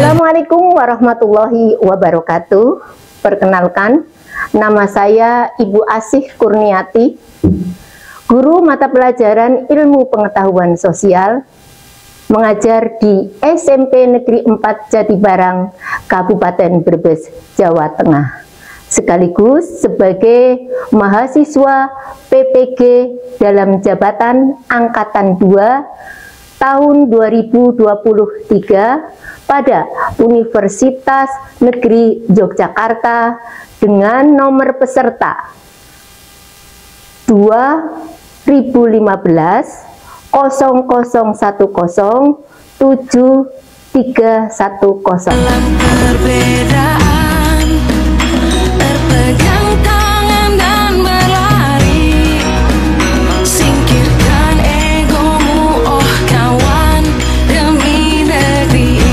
Assalamualaikum warahmatullahi wabarakatuh. Perkenalkan, nama saya Ibu Asih Kurniati, guru mata pelajaran Ilmu Pengetahuan Sosial, mengajar di SMP Negeri 4 Jatibarang, Kabupaten Brebes, Jawa Tengah, sekaligus sebagai mahasiswa PPG dalam jabatan Angkatan 2 tahun 2023 pada Universitas Negeri Yogyakarta dengan nomor peserta 2015 0010 7310. Dalam perbedaan terpegang tangan dan berlari, singkirkan egomu oh kawan, demi negeri ini.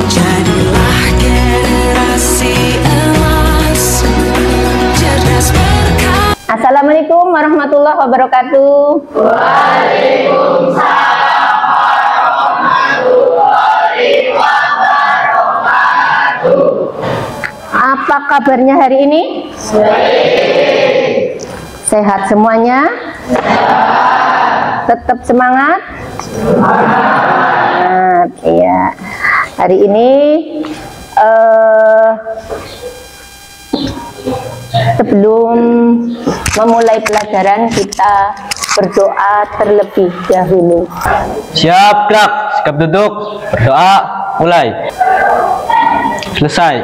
Jadilah generasi emas, cerdas berkarya. Assalamualaikum warahmatullahi wabarakatuh. Waalaikumsalam warahmatullahi wabarakatuh. Apa kabarnya hari ini? Baik. Sehat semuanya? Tetap semangat? Semangat, iya. Hari ini sebelum memulai pelajaran kita berdoa terlebih dahulu. Siap, gerak, sikap duduk, berdoa, mulai. Selesai.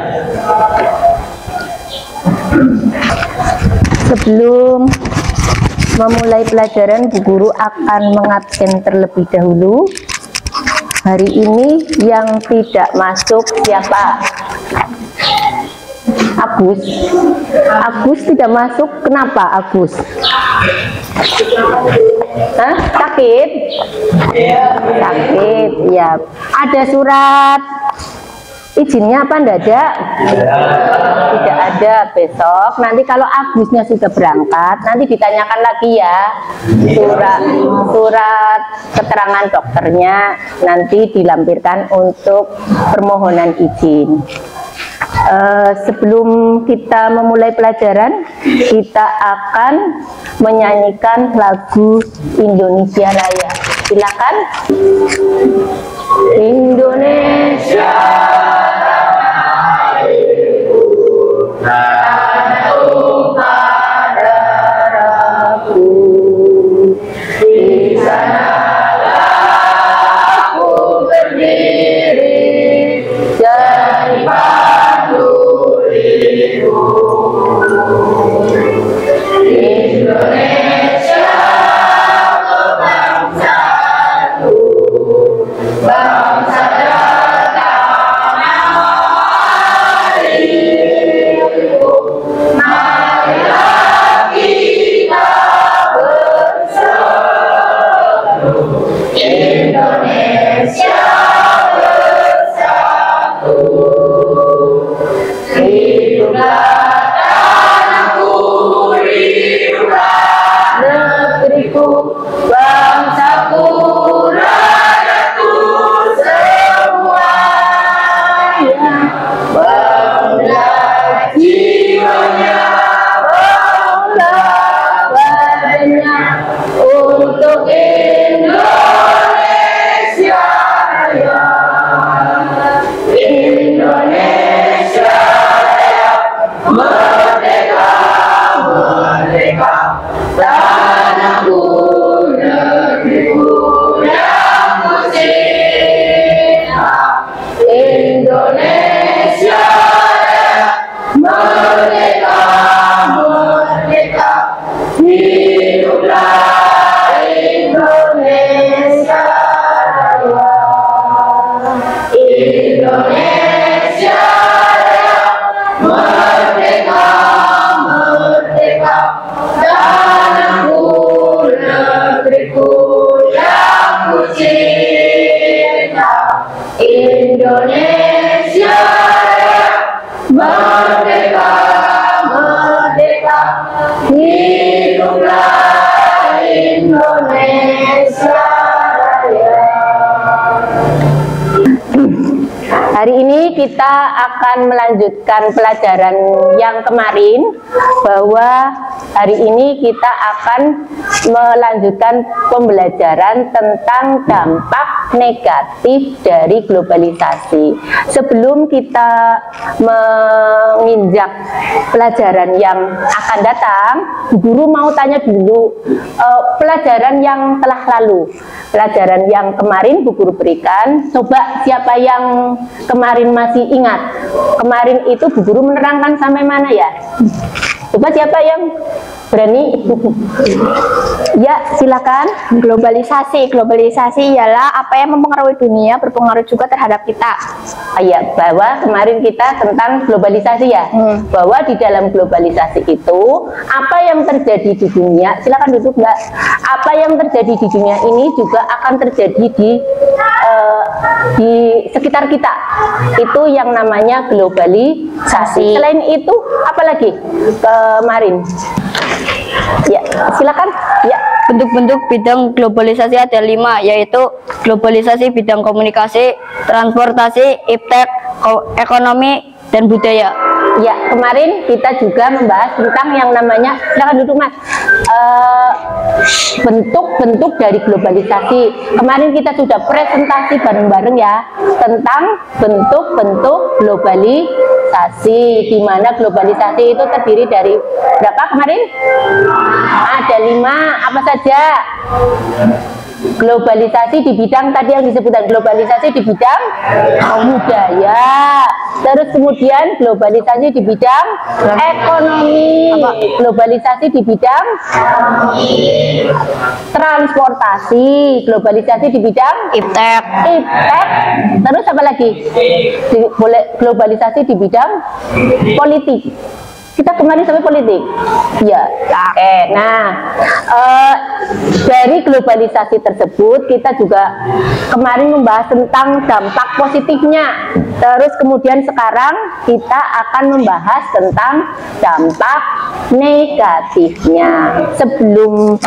Sebelum memulai pelajaran, Bu Guru akan mengabsen terlebih dahulu. Hari ini yang tidak masuk siapa? Agus. Agus tidak masuk. Kenapa Agus? Hah? Sakit? Sakit, ya. Ada surat izinnya apa enggak ada? Tidak ada. Besok nanti kalau Agusnya sudah berangkat, nanti ditanyakan lagi ya. Surat keterangan dokternya nanti dilampirkan untuk permohonan izin. Sebelum kita memulai pelajaran, kita akan menyanyikan lagu Indonesia Raya. Silakan. Indonesia tanah tumpah darahku, di sanalah aku berdiri jadi Indonesia bangsaku, bangsa tanah airku, marilah kita bersatu, Indonesia bersatu, hiduplah negeriku, bangsaku, rakyatku semuanya, bangga jiwanya, bangga badannya untuk Indonesia Raya. Indonesia Raya, merdeka, merdeka, tanahku, negeriku yang ku cinta. Indonesia Raya, merdeka, merdeka, hiduplah Indonesia Raya. Indonesia Raya, merdeka, merdeka, tanahku, negeriku yang ku cinta. Indonesia Raya, merdeka, merdeka, hiduplah Indonesia Raya. ini kita akan melanjutkan pelajaran yang kemarin, bahwa hari ini kita akan melanjutkan pembelajaran tentang dampak negatif dari globalisasi. Sebelum kita menginjak pelajaran yang akan datang, guru mau tanya dulu pelajaran yang telah lalu. Pelajaran yang kemarin Bu Guru berikan, coba siapa yang kemarin masih ingat? Kemarin itu Bu Guru menerangkan sampai mana ya? Coba siapa yang berani? Ya, silakan. Globalisasi ialah apa yang mempengaruhi dunia berpengaruh juga terhadap kita. Ya, bahwa kemarin kita tentang globalisasi ya, bahwa di dalam globalisasi itu apa yang terjadi di dunia, silakan duduk Mbak, apa yang terjadi di dunia ini juga akan terjadi di sekitar kita. Itu yang namanya globalisasi. Selain itu apalagi kemarin? Ya, silakan. Ya. Bentuk-bentuk bidang globalisasi ada 5, yaitu globalisasi bidang komunikasi, transportasi, iptek, ekonomi, dan budaya. Ya, kemarin kita juga membahas tentang yang namanya, silakan duduk Mas, bentuk-bentuk dari globalisasi. Kemarin kita sudah presentasi bareng-bareng ya tentang bentuk-bentuk globalisasi, di mana globalisasi itu terdiri dari berapa kemarin? Ada 5, apa saja? Globalisasi di bidang tadi yang disebutkan, globalisasi di bidang budaya, terus kemudian globalisasi di bidang ekonomi, globalisasi di bidang transportasi, globalisasi di bidang Iptek, terus apa lagi? Globalisasi di bidang politik. Kita kemarin sampai politik, ya. Nah, dari globalisasi tersebut kita juga kemarin membahas tentang dampak positifnya. Terus kemudian sekarang kita akan membahas tentang dampak negatifnya. Sebelum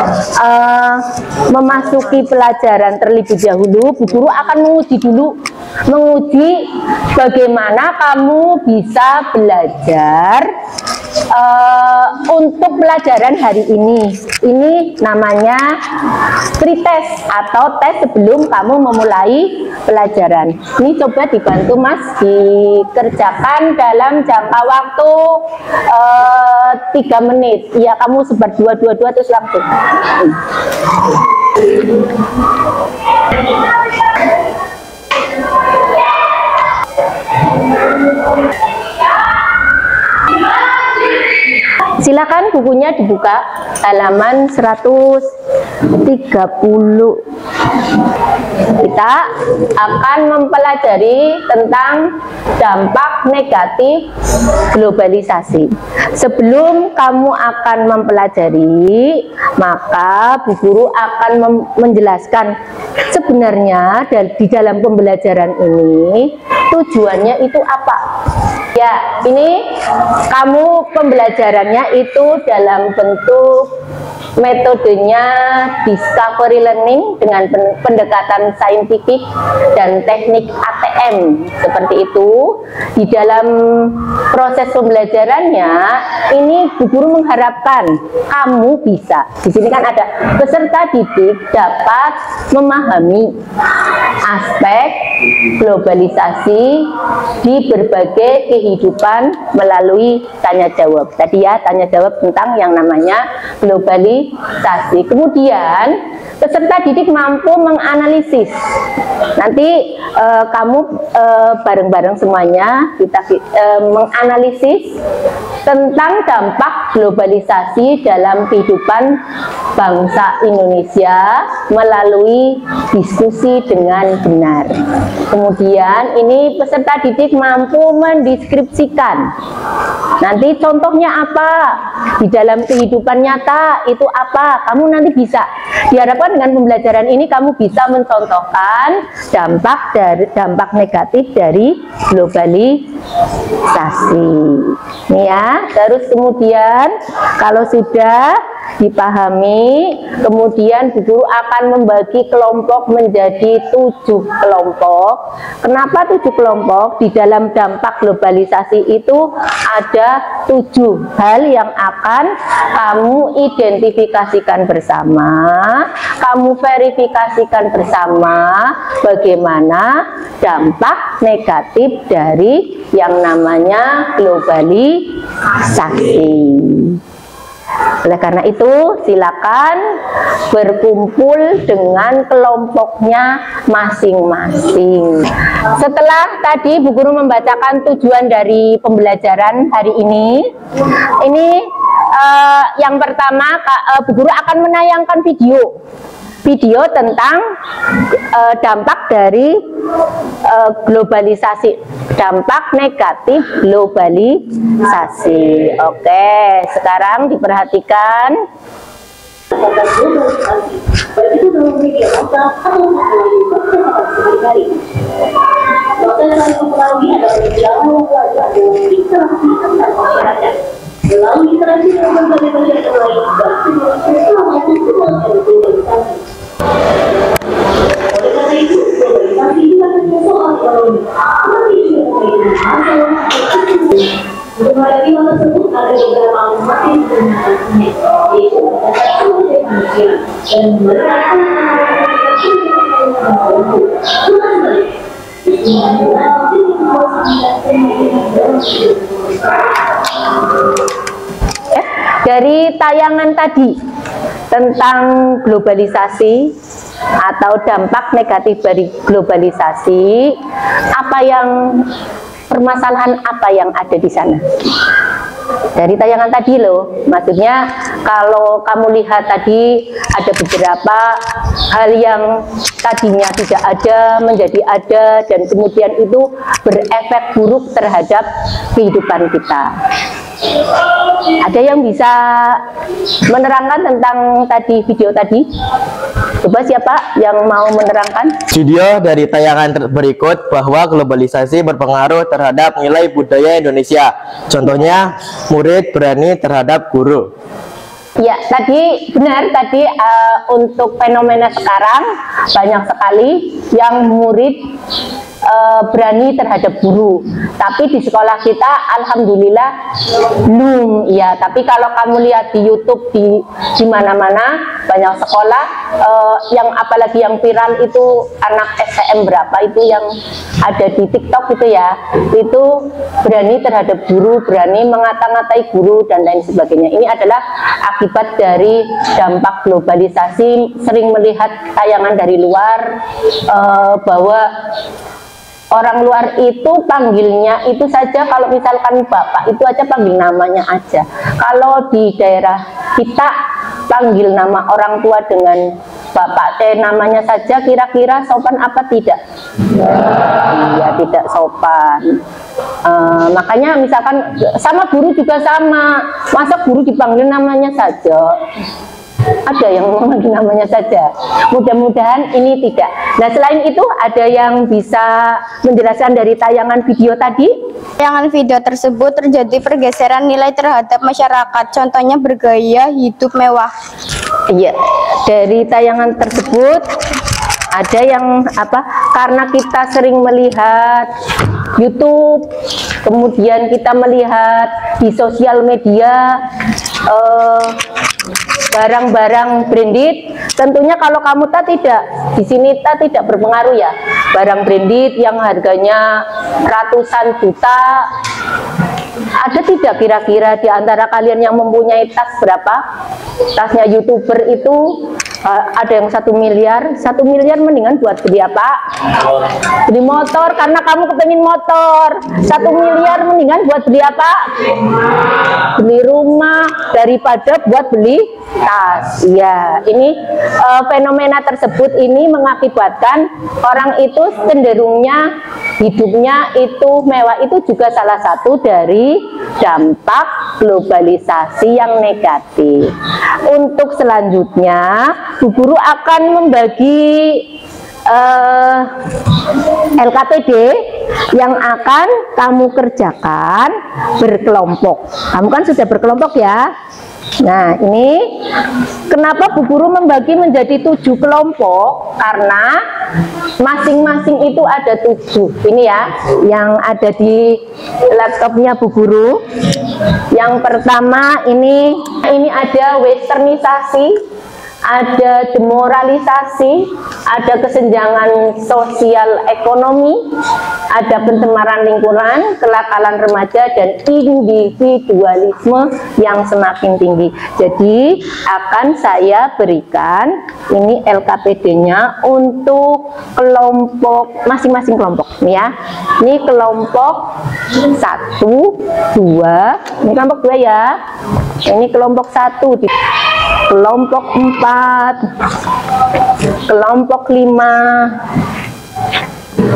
memasuki pelajaran terlebih dahulu, Bu Guru akan menguji bagaimana kamu bisa belajar untuk pelajaran hari ini. Ini namanya pretest atau tes sebelum kamu memulai pelajaran. Ini coba dibantu Mas, dikerjakan dalam jangka waktu 3 menit. Ya, kamu sebar 2 terus langsung. Silakan bukunya dibuka halaman 130. Kita akan mempelajari tentang dampak negatif globalisasi. Sebelum kamu akan mempelajari, maka Bu Guru akan menjelaskan sebenarnya di dalam pembelajaran ini tujuannya itu apa. Ya, ini kamu pembelajarannya itu dalam bentuk metodenya discovery learning dengan pendekatan saintifik dan teknik ATM seperti itu. Di dalam proses pembelajarannya ini Bu Guru mengharapkan kamu bisa, di sini kan ada peserta didik dapat memahami aspek globalisasi di berbagai kehidupan melalui tanya jawab. Tadi ya, tanya jawab tentang yang namanya globalisasi. Kemudian peserta didik mampu menganalisis. Nanti kamu bareng-bareng semuanya kita menganalisis tentang dampak globalisasi dalam kehidupan bangsa Indonesia melalui diskusi dengan benar. Kemudian ini peserta didik mampu mendeskripsikan. Nanti contohnya apa? Di dalam kehidupan nyata itu apa? Kamu nanti bisa. Diharapkan dengan pembelajaran ini kamu bisa mencontohkan dampak negatif dari globalisasi. Nih ya, terus kemudian kalau sudah dipahami. Kemudian Bu Guru akan membagi kelompok menjadi 7 kelompok. Kenapa 7 kelompok? Di dalam dampak globalisasi itu ada 7 hal yang akan kamu identifikasikan bersama, kamu verifikasikan bersama bagaimana dampak negatif dari yang namanya globalisasi. Oleh karena itu, silakan berkumpul dengan kelompoknya masing-masing. Setelah tadi Bu Guru membacakan tujuan dari pembelajaran hari ini yang pertama Bu Guru akan menayangkan video tentang dampak dari globalisasi, dampak negatif globalisasi. Oke, sekarang diperhatikan. Melalui interaksi dengan berbagai masyarakat lain, oleh karena itu, globalisasi juga hanya soal ekonomi, tetapi juga mengenai masalah untuk menghadapi hal tersebut ada beberapa alternatif implementasinya, yaitu berdasarkan sumber daya manusia dan menerapkan dari tayangan tadi tentang globalisasi atau dampak negatif dari globalisasi, permasalahan apa yang ada di sana? Dari tayangan tadi loh, maksudnya kalau kamu lihat tadi ada beberapa hal yang tadinya tidak ada menjadi ada, dan kemudian itu berefek buruk terhadap kehidupan kita. Ada yang bisa menerangkan tentang video tadi? Coba siapa yang mau menerangkan? Video dari tayangan berikut bahwa globalisasi berpengaruh terhadap nilai budaya Indonesia. Contohnya, murid berani terhadap guru. Ya, tadi benar tadi untuk fenomena sekarang banyak sekali yang murid berani terhadap guru, tapi di sekolah kita alhamdulillah belum ya. Tapi kalau kamu lihat di YouTube di mana-mana banyak sekolah yang apalagi yang viral itu anak STM berapa itu yang ada di TikTok itu ya, itu berani terhadap guru, berani mengata-ngatai guru dan lain sebagainya. Ini adalah akibat dari dampak globalisasi. Sering melihat tayangan dari luar bahwa orang luar itu panggilnya itu saja, kalau misalkan bapak itu aja panggil namanya aja. Kalau di daerah kita panggil nama orang tua dengan bapak namanya saja, kira-kira sopan apa tidak? Iya, tidak sopan. Makanya misalkan sama guru juga sama, masa guru dipanggil namanya saja? Ada yang memanggil namanya saja. Mudah-mudahan ini tidak. Nah, selain itu ada yang bisa menjelaskan dari tayangan video tadi? Tayangan video tersebut terjadi pergeseran nilai terhadap masyarakat, contohnya bergaya hidup mewah. Iya, dari tayangan tersebut ada yang karena kita sering melihat YouTube, kemudian kita melihat di sosial media barang-barang branded. Tentunya kalau kamu tidak di sini tidak berpengaruh ya, barang branded yang harganya ratusan juta. Ada tidak kira-kira di antara kalian yang mempunyai tas berapa? Tasnya YouTuber itu ada yang 1 miliar. 1 miliar mendingan buat beli apa? Beli motor, karena kamu kepengen motor. 1 miliar mendingan buat beli apa? Beli rumah daripada buat beli tas. Ya, ini fenomena tersebut ini mengakibatkan orang itu cenderungnya hidupnya itu mewah. Itu juga salah satu dari dampak globalisasi yang negatif. Untuk selanjutnya, Bu Guru akan membagi LKPD yang akan kamu kerjakan berkelompok. Kamu kan sudah berkelompok ya. Nah, ini kenapa Bu Guru membagi menjadi 7 kelompok? Karena masing-masing itu ada 7. Ini ya, yang ada di laptopnya Bu Guru. Yang pertama ini ada westernisasi, ada demoralisasi, ada kesenjangan sosial ekonomi, ada pencemaran lingkungan, kenakalan remaja, dan individualisme yang semakin tinggi. Jadi akan saya berikan ini LKPD-nya untuk kelompok masing-masing kelompok nih ya. Ini kelompok 1, 2, ini kelompok 2 ya. Ini kelompok 1 di kelompok 4, kelompok 5,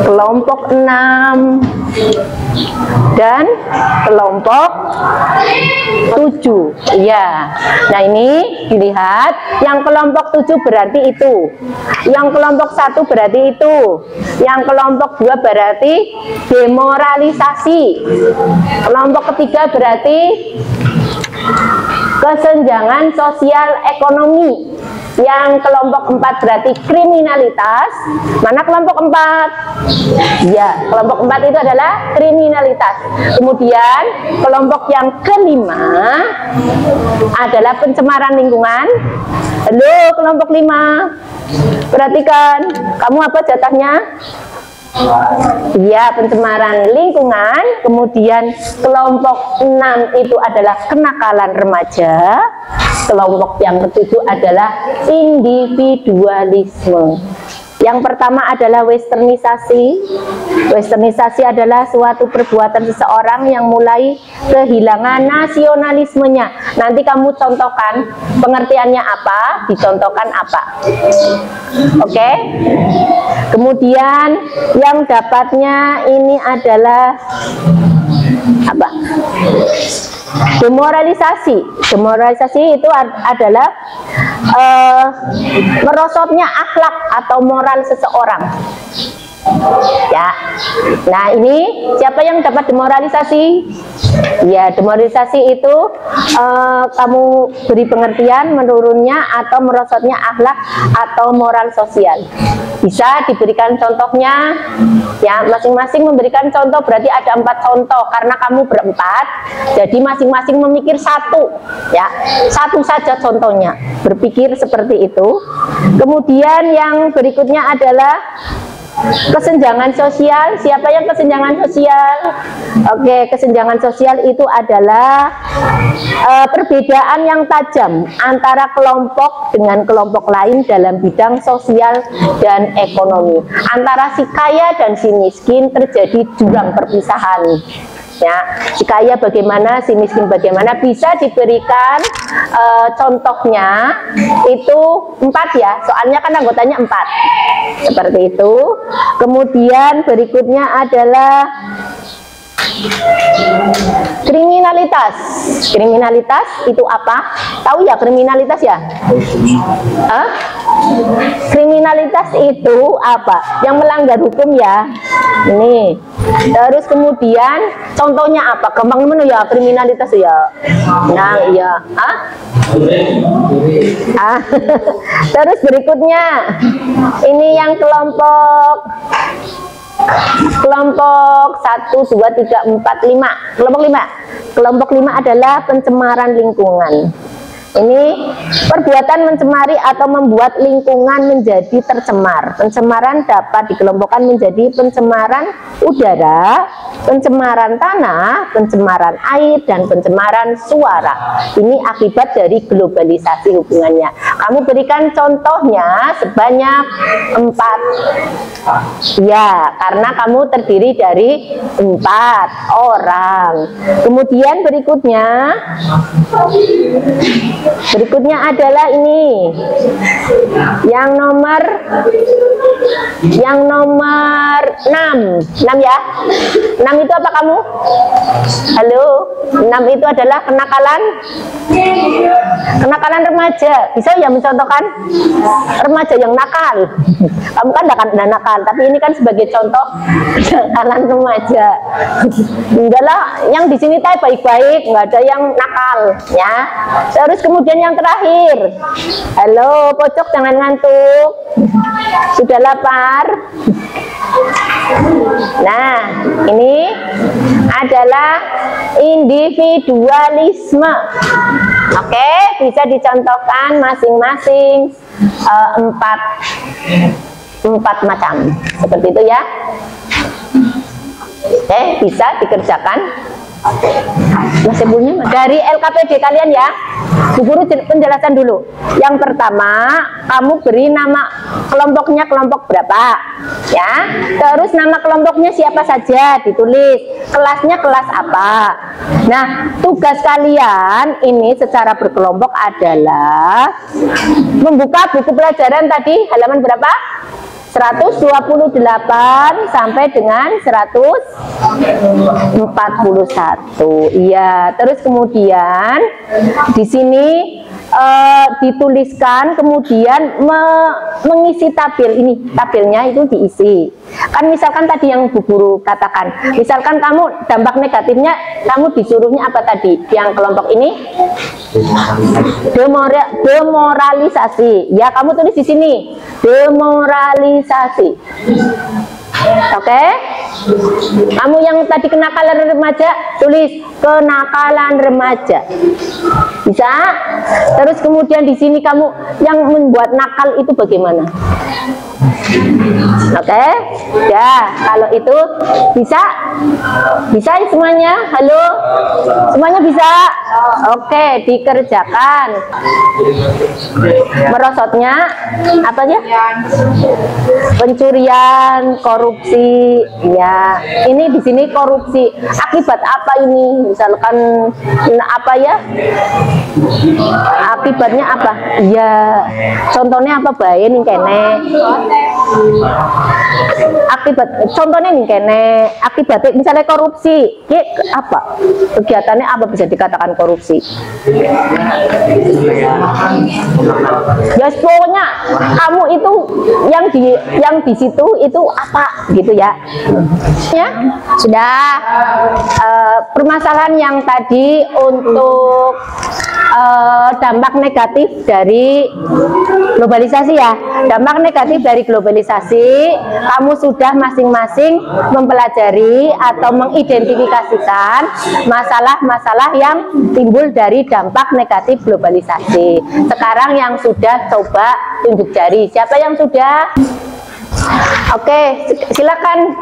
kelompok 6, dan kelompok 7 ya. Nah, ini dilihat, yang kelompok 7 berarti itu, yang kelompok 1 berarti itu, yang kelompok 2 berarti demoralisasi, kelompok ketiga berarti kesenjangan sosial ekonomi, yang kelompok 4 berarti kriminalitas. Mana kelompok 4? Ya, kelompok 4 itu adalah kriminalitas. Kemudian kelompok yang kelima adalah pencemaran lingkungan. Halo, kelompok 5, perhatikan, kamu apa jatahnya? Ya, pencemaran lingkungan. Kemudian kelompok 6 itu adalah kenakalan remaja. Kelompok yang ketujuh adalah individualisme. Yang pertama adalah westernisasi. Westernisasi adalah suatu perbuatan seseorang yang mulai kehilangan nasionalismenya. Nanti kamu contohkan pengertiannya apa, dicontohkan apa. Oke? Kemudian yang dapatnya ini adalah apa? Demoralisasi. Demoralisasi itu adalah merosotnya akhlak atau moral seseorang. Ya. Nah, ini siapa yang dapat demoralisasi? Ya, demoralisasi itu kamu beri pengertian menurunnya atau merosotnya akhlak atau moral sosial. Bisa diberikan contohnya, ya, masing-masing memberikan contoh, berarti ada 4 contoh karena kamu berempat, jadi masing-masing memikir satu, ya, satu saja contohnya, berpikir seperti itu. Kemudian yang berikutnya adalah kesenjangan sosial. Siapa yang kesenjangan sosial? Oke, kesenjangan sosial itu adalah perbedaan yang tajam antara kelompok dengan kelompok lain dalam bidang sosial dan ekonomi. Antara si kaya dan si miskin terjadi jurang perpisahan. Ya, si kaya bagaimana, si miskin bagaimana, bisa diberikan contohnya itu 4 ya, soalnya kan anggotanya 4 seperti itu. Kemudian berikutnya adalah kriminalitas. Kriminalitas itu apa? Tahu ya kriminalitas ya? Hah? Kriminalitas itu apa? Yang melanggar hukum ya. Ini. Terus kemudian contohnya apa? Gampang mana ya kriminalitas ya? Nah, iya. Ah? Terus berikutnya ini yang kelompok 1, 2, 3, 4, 5. Kelompok 5. Kelompok 5 adalah pencemaran lingkungan. Ini perbuatan mencemari atau membuat lingkungan menjadi tercemar. Pencemaran dapat dikelompokkan menjadi pencemaran udara, pencemaran tanah, pencemaran air, dan pencemaran suara. Ini akibat dari globalisasi hubungannya. Kamu berikan contohnya sebanyak 4. Ya, karena kamu terdiri dari 4 orang. Kemudian berikutnya adalah ini yang nomor 6 ya. 6 itu apa kamu? Halo, 6 itu adalah kenakalan remaja. Bisa ya mencontohkan remaja yang nakal. Kamu kan tidak nakal, tapi ini kan sebagai contoh kenakalan remaja. Enggak lah, yang di sini baik-baik, nggak ada yang nakal ya. Terus kemudian yang terakhir. Halo, pojok jangan ngantuk. Sudah lapar? Nah, ini adalah individualisme. Oke, bisa dicontohkan masing-masing empat macam. Seperti itu ya. Oke, bisa dikerjakan. Masih punya dari LKPD kalian ya. Bu Guru penjelasan dulu. Yang pertama, kamu beri nama kelompoknya kelompok berapa, ya. Terus nama kelompoknya siapa saja ditulis. Kelasnya kelas apa. Nah, tugas kalian ini secara berkelompok adalah membuka buku pelajaran tadi halaman berapa? 128 sampai dengan 141. Iya, terus kemudian di sini dituliskan, kemudian mengisi tabel. Ini tabelnya itu diisi. Kan misalkan tadi yang Bu Guru katakan, misalkan kamu dampak negatifnya, kamu disuruhnya apa tadi? Yang kelompok ini demoralisasi. Ya, kamu tulis di sini demoralisasi. Oke? Kamu yang tadi kenakalan remaja, tulis kenakalan remaja. Bisa? Terus kemudian di sini kamu yang membuat nakal itu bagaimana? Oke? Ya, kalau itu bisa? Bisa semuanya? Halo? Semuanya bisa? Oke, dikerjakan. Merosotnya apa ya? Pencurian, korupsi. Ya, ini di sini korupsi. Akibat apa ini? Misalkan apa ya? Akibatnya apa? Ya, contohnya apa bae ning kene? Akibat contohnya nih kene akibatnya misalnya korupsi, apa kegiatannya apa bisa dikatakan korupsi? Ya pokoknya kamu itu yang di situ itu apa gitu ya? Ya sudah. Permasalahan yang tadi untuk dampak negatif dari globalisasi ya. Dampak negatif dari globalisasi, kamu sudah masing-masing mempelajari atau mengidentifikasikan masalah-masalah yang timbul dari dampak negatif globalisasi. Sekarang yang sudah coba tunjuk jari. Siapa yang sudah? Oke, silakan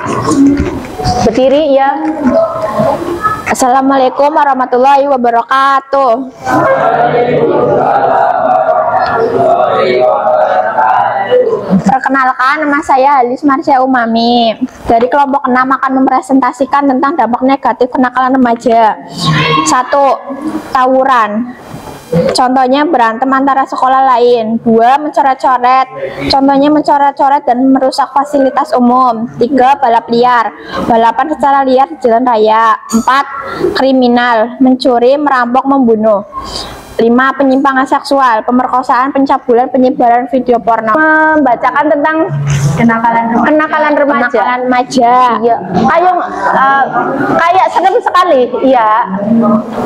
berdiri ya. Assalamualaikum warahmatullahi wabarakatuh. Perkenalkan, nama saya Halis Marsha Umami. Dari kelompok 6 akan mempresentasikan tentang dampak negatif kenakalan remaja. 1. Tawuran. Contohnya berantem antara sekolah lain. 2. Mencoret-coret. Contohnya mencoret-coret dan merusak fasilitas umum. 3. Balap liar. Balapan secara liar di jalan raya. 4. Kriminal. Mencuri, merampok, membunuh. 5. Penyimpangan seksual, pemerkosaan, pencabulan, penyebaran video porno. Membacakan tentang kenakalan remaja. Iya. Kayak serem sekali. Iya.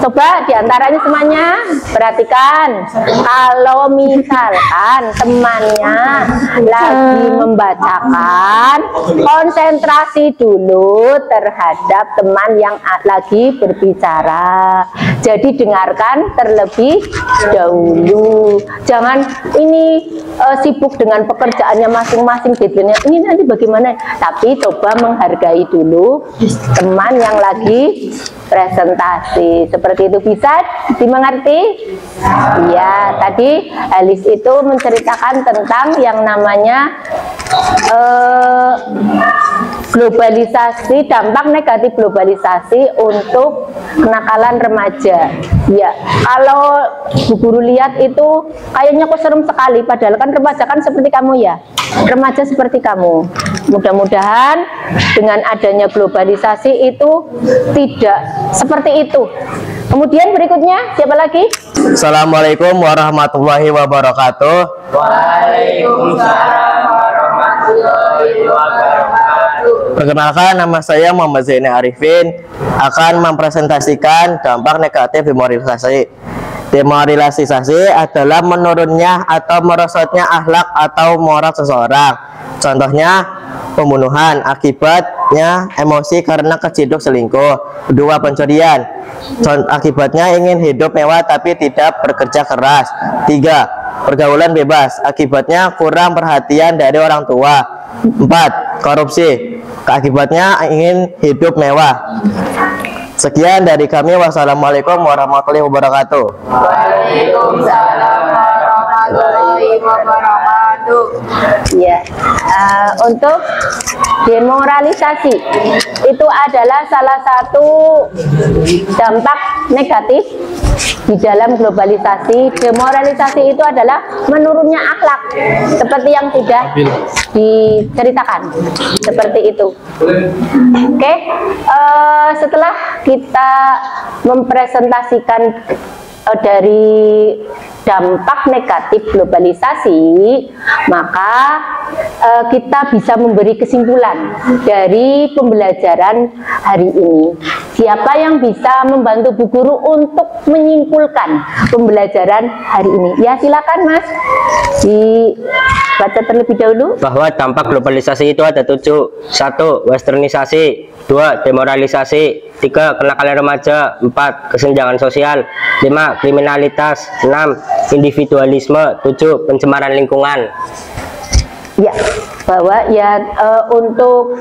Coba diantaranya semuanya perhatikan. Kalau misalkan temannya lagi membacakan, konsentrasi dulu terhadap teman yang lagi berbicara. Jadi dengarkan terlebih dahulu. Jangan ini sibuk dengan pekerjaannya masing-masing jadinya ini nanti bagaimana, tapi coba menghargai dulu teman yang lagi presentasi. Seperti itu bisa dimengerti? Ya, tadi Halis itu menceritakan tentang yang namanya globalisasi, dampak negatif globalisasi untuk kenakalan remaja. Ya, kalau Bu Guru lihat itu kayaknya kok serem sekali, padahal kan remaja kan seperti kamu ya. Remaja seperti kamu. Mudah-mudahan dengan adanya globalisasi itu tidak seperti itu. Kemudian berikutnya siapa lagi? Assalamualaikum warahmatullahi wabarakatuh. Waalaikumsalam warahmatullahi wabarakatuh. Perkenalkan, nama saya Muhammad Zaini Arifin, akan mempresentasikan dampak negatif demoralisasi. Demoralisasi adalah menurunnya atau merosotnya akhlak atau moral seseorang. Contohnya pembunuhan, akibatnya emosi karena keciduk selingkuh. 2. Pencurian, akibatnya ingin hidup mewah tapi tidak bekerja keras. 3. Pergaulan bebas, akibatnya kurang perhatian dari orang tua. 4. Korupsi, akibatnya ingin hidup mewah. Sekian dari kami. Wassalamualaikum warahmatullahi wabarakatuh. Waalaikumsalam warahmatullahi wabarakatuh. Ya, untuk demoralisasi itu adalah salah satu dampak negatif di dalam globalisasi. Demoralisasi itu adalah menurunnya akhlak, seperti yang sudah diceritakan, seperti itu. Oke, setelah kita mempresentasikan dari dampak negatif globalisasi, maka kita bisa memberi kesimpulan dari pembelajaran hari ini. Siapa yang bisa membantu Bu Guru untuk menyimpulkan pembelajaran hari ini? Ya, silakan Mas, dibaca terlebih dahulu. Bahwa dampak globalisasi itu ada 7. 1. Westernisasi. 2. Demoralisasi. 3. Kenakalan remaja. 4. Kesenjangan sosial. 5. Kriminalitas. 6. Individualisme. 7. Pencemaran lingkungan. Ya, bahwa ya untuk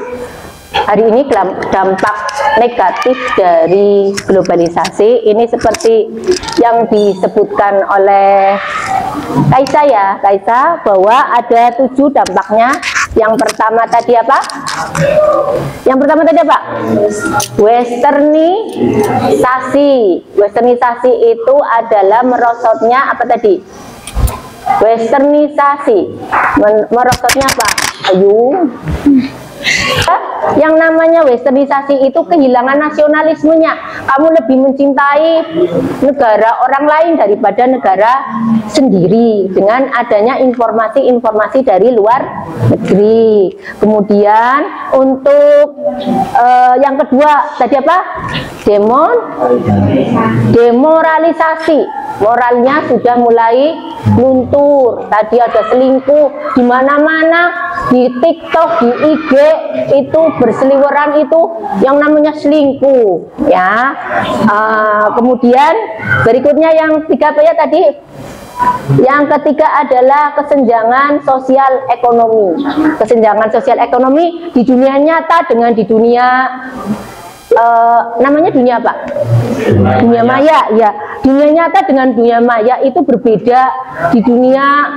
hari ini dampak negatif dari globalisasi ini seperti yang disebutkan oleh Kaisa bahwa ada 7 dampaknya. Yang pertama tadi apa? Westernisasi. Westernisasi itu adalah merosotnya apa tadi? Westernisasi. Merosotnya apa? Ayo. Yang namanya westernisasi itu kehilangan nasionalismenya. Kamu lebih mencintai negara orang lain daripada negara sendiri dengan adanya informasi-informasi dari luar negeri. Kemudian untuk yang kedua tadi apa? Demoralisasi. Moralnya sudah mulai luntur. Tadi ada selingkuh di mana-mana, di TikTok, di IG itu berseliweran itu yang namanya selingkuh, ya. Kemudian berikutnya yang 3 ya tadi. Yang ketiga adalah kesenjangan sosial ekonomi. Kesenjangan sosial ekonomi di dunia nyata dengan di dunia namanya dunia apa? Dunia maya, ya. Dunia nyata dengan dunia maya itu berbeda. Di dunia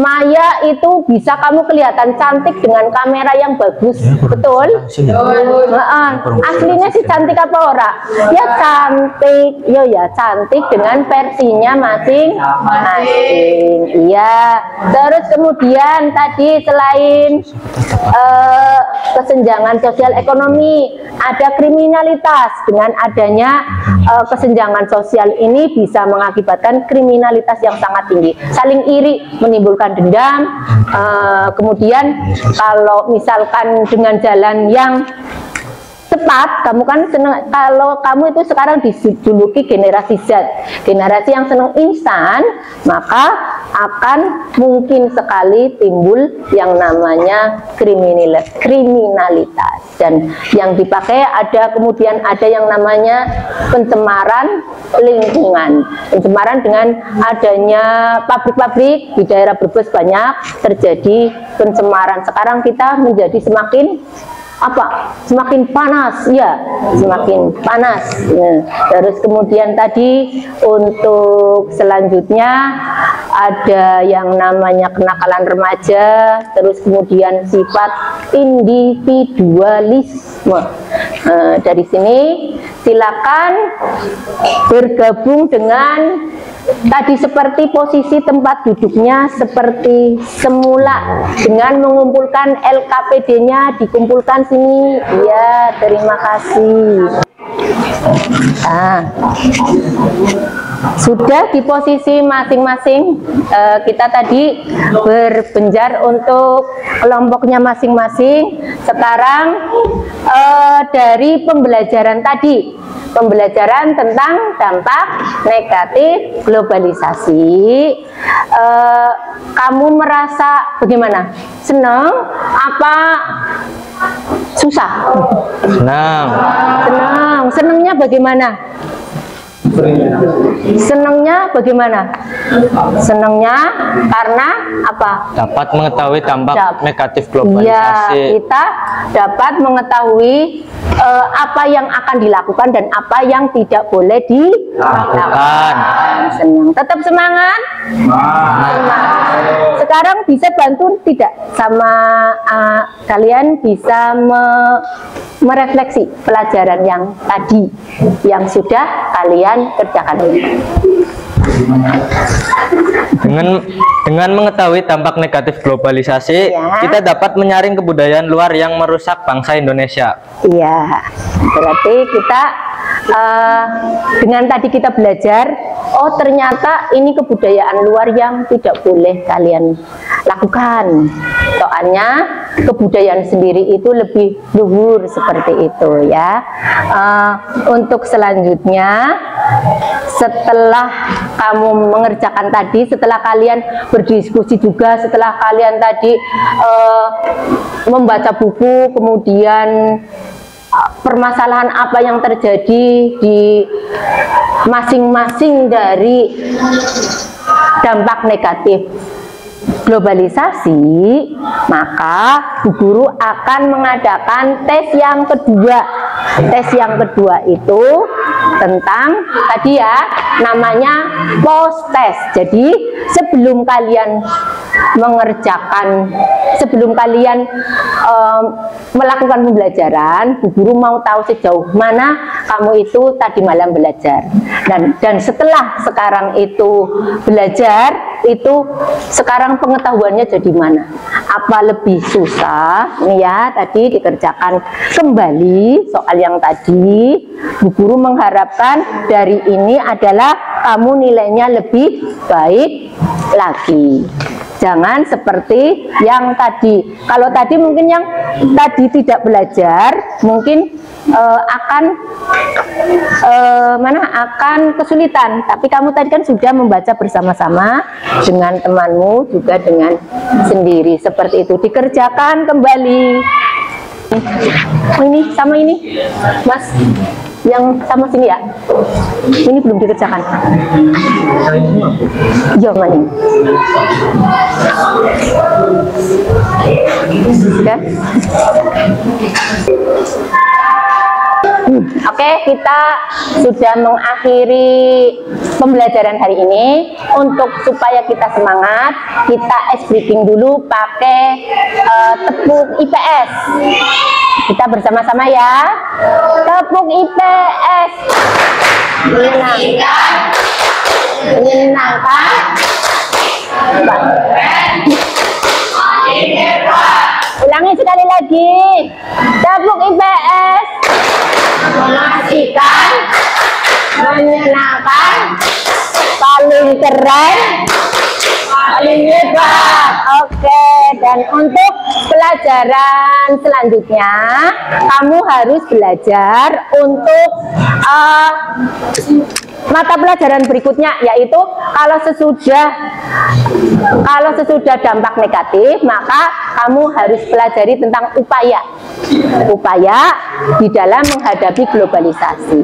maya itu bisa kamu kelihatan cantik dengan kamera yang bagus, betul? Aslinya sih cantik apa ora? Ya cantik, ya cantik dengan versinya masing-masing. Iya. Terus kemudian tadi selain kesenjangan sosial ekonomi, ada kriminalitas. Dengan adanya kesenjangan sosial ini bisa mengakibatkan kriminalitas yang sangat tinggi. Saling iri menimbulkan dendam. Kemudian kalau misalkan dengan jalan yang cepat, kamu kan senang, kalau kamu itu sekarang dijuluki generasi Z, generasi yang senang instan, maka akan mungkin sekali timbul yang namanya kriminalitas. Dan yang dipakai kemudian ada yang namanya pencemaran lingkungan. Pencemaran dengan adanya pabrik-pabrik di daerah Brebes banyak terjadi pencemaran. Sekarang kita menjadi semakin semakin panas, ya, semakin panas. Terus kemudian tadi untuk selanjutnya ada yang namanya kenakalan remaja, terus kemudian sifat individualisme. Dari sini silakan bergabung dengan tadi seperti posisi tempat duduknya seperti semula dengan mengumpulkan LKPD-nya, dikumpulkan sini. Ya, terima kasih. Sudah di posisi masing-masing. Kita tadi berbenjar untuk kelompoknya masing-masing. Sekarang dari pembelajaran tadi pembelajaran tentang dampak negatif globalisasi. Kamu merasa bagaimana? Senang apa susah? Senang. Senang. Senangnya bagaimana? Senangnya bagaimana? Senangnya karena apa? Dapat mengetahui dampak negatif Iya, globalisasi. kita dapat mengetahui apa yang akan dilakukan dan apa yang tidak boleh dilakukan. Senang. Tetap semangat. Semangat. Sekarang bisa bantu tidak sama kalian bisa merefleksi pelajaran yang tadi yang sudah kalian kerjakan ini. Dengan mengetahui dampak negatif globalisasi, Ya. kita dapat menyaring kebudayaan luar yang merusak bangsa Indonesia. Iya, berarti kita dengan tadi kita belajar, oh ternyata ini kebudayaan luar yang tidak boleh kalian lakukan. Soalnya kebudayaan sendiri itu lebih luhur seperti itu ya. Untuk selanjutnya, setelah kamu mengerjakan tadi, setelah kalian berdiskusi juga, setelah kalian tadi membaca buku, kemudian permasalahan apa yang terjadi di masing-masing dari dampak negatif globalisasi, maka Bu Guru akan mengadakan tes yang kedua. Tes yang kedua itu tentang tadi ya, namanya post test. Jadi sebelum kalian mengerjakan, sebelum kalian melakukan pembelajaran, Bu Guru mau tahu sejauh mana kamu itu tadi malam belajar. Dan setelah sekarang itu belajar, itu sekarang pengetahuannya jadi mana? Apa lebih susah? Nih ya, tadi dikerjakan kembali soal yang tadi. Bu Guru mengharapkan dari ini adalah kamu nilainya lebih baik lagi. Jangan seperti yang tadi. Kalau tadi mungkin yang tadi tidak belajar, mungkin akan kesulitan. Tapi kamu tadi kan sudah membaca bersama-sama dengan temanmu, juga dengan sendiri. Seperti itu, dikerjakan kembali. Oh, ini sama ini, Mas. Yang sama sini ya. Ini belum dikerjakan. Iya, mana? Oke. Oke, kita sudah mengakhiri pembelajaran hari ini. Untuk supaya kita semangat, kita ice breaking dulu pakai tepuk IPS. Kita bersama-sama ya. Tepuk IPS. Menyenangkan. Menyenangkan. Ulangi sekali lagi. Tepuk IPS. Mengasihkan, menyenangkan, paling keren, paling hebat. Oke, dan untuk pelajaran selanjutnya kamu harus belajar untuk mata pelajaran berikutnya, yaitu kalau sesudah dampak negatif, maka kamu harus pelajari tentang upaya di dalam menghadapi globalisasi.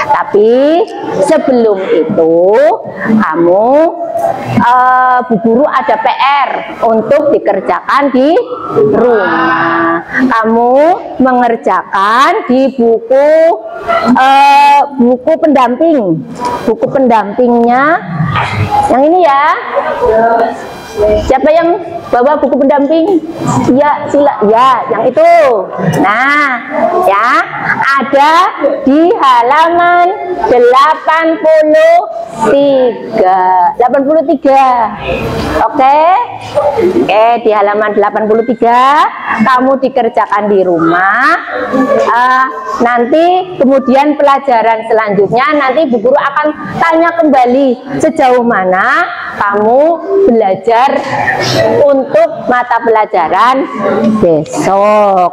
Tapi sebelum itu kamu Bu Guru ada PR untuk dikerjakan di rumah. Kamu mengerjakan di buku pendamping. Buku pendampingnya yang ini ya. Siapa yang bawa buku pendamping? Ya, ya, yang itu. Nah, ya, ada di halaman 83. Oke, di halaman 83 kamu dikerjakan di rumah. Nanti kemudian pelajaran selanjutnya nanti Bu Guru akan tanya kembali sejauh mana kamu belajar untuk untuk mata pelajaran besok.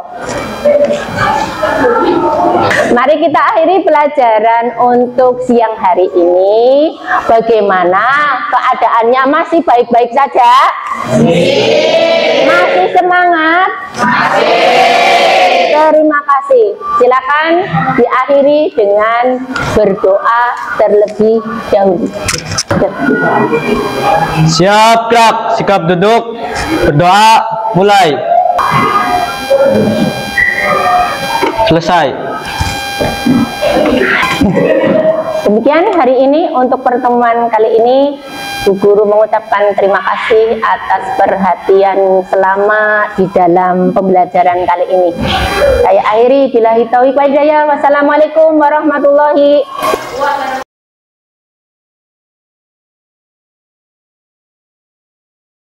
Mari kita akhiri pelajaran untuk siang hari ini. Bagaimana keadaannya? Masih baik-baik saja? Masih semangat? Terima kasih. Silakan diakhiri dengan berdoa terlebih dahulu. Siap gerak, sikap duduk, berdoa, mulai. Selesai. Demikian hari ini untuk pertemuan kali ini, Bu Guru mengucapkan terima kasih atas perhatian selama di dalam pembelajaran kali ini. Saya akhiri, billahi taufiq wal hidayah. Wassalamualaikum warahmatullahi wabarakatuh.